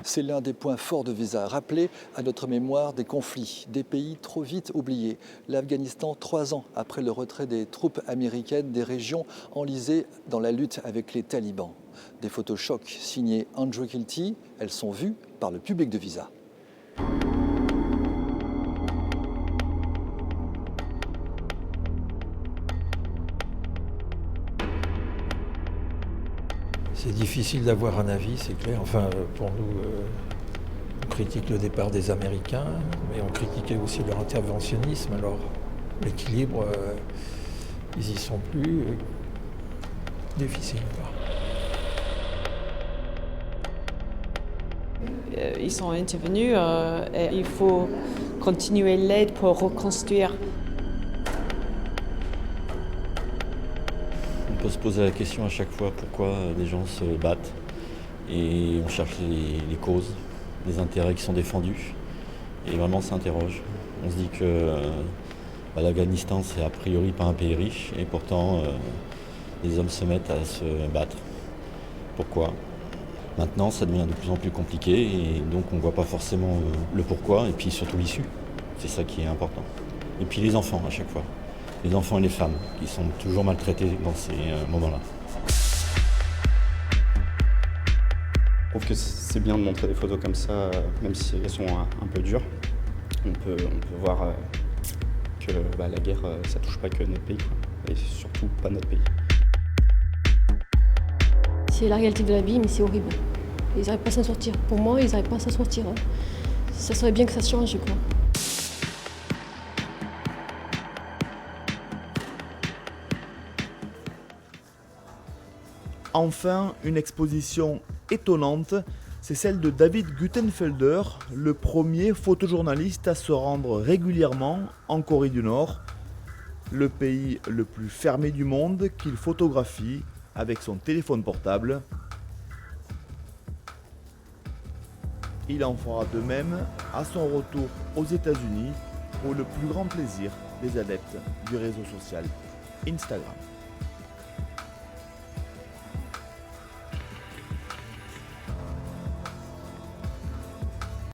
C'est l'un des points forts de Visa, rappeler à notre mémoire des conflits, des pays trop vite oubliés. L'Afghanistan, 3 ans après le retrait des troupes américaines des régions enlisées dans la lutte avec les talibans. Des photos chocs signées Andrew Kilty, elles sont vues par le public de Visa. C'est difficile d'avoir un avis, c'est clair. Enfin, pour nous, on critique le départ des Américains, mais on critiquait aussi leur interventionnisme. Alors, l'équilibre, ils y sont plus. Difficile. Ils sont intervenus et il faut continuer l'aide pour reconstruire. On peut se poser la question à chaque fois pourquoi des gens se battent et on cherche les causes, les intérêts qui sont défendus et vraiment on s'interroge. On se dit que l'Afghanistan c'est a priori pas un pays riche et pourtant les hommes se mettent à se battre. Pourquoi ? Maintenant ça devient de plus en plus compliqué et donc on ne voit pas forcément le pourquoi et puis surtout l'issue. C'est ça qui est important. Et puis les enfants à chaque fois. Les enfants et les femmes qui sont toujours maltraités dans ces moments-là. Je trouve que c'est bien de montrer des photos comme ça, même si elles sont un peu dures. On peut voir que la guerre, ça touche pas que notre pays, quoi. Et surtout pas notre pays. C'est la réalité de la vie, mais c'est horrible. Ils n'arrivent pas à s'en sortir. Pour moi, ils n'arrivent pas à s'en sortir. Ça serait bien que ça change, quoi. Enfin, une exposition étonnante, c'est celle de David Guttenfelder, le premier photojournaliste à se rendre régulièrement en Corée du Nord, le pays le plus fermé du monde qu'il photographie avec son téléphone portable. Il en fera de même à son retour aux États-Unis pour le plus grand plaisir des adeptes du réseau social Instagram.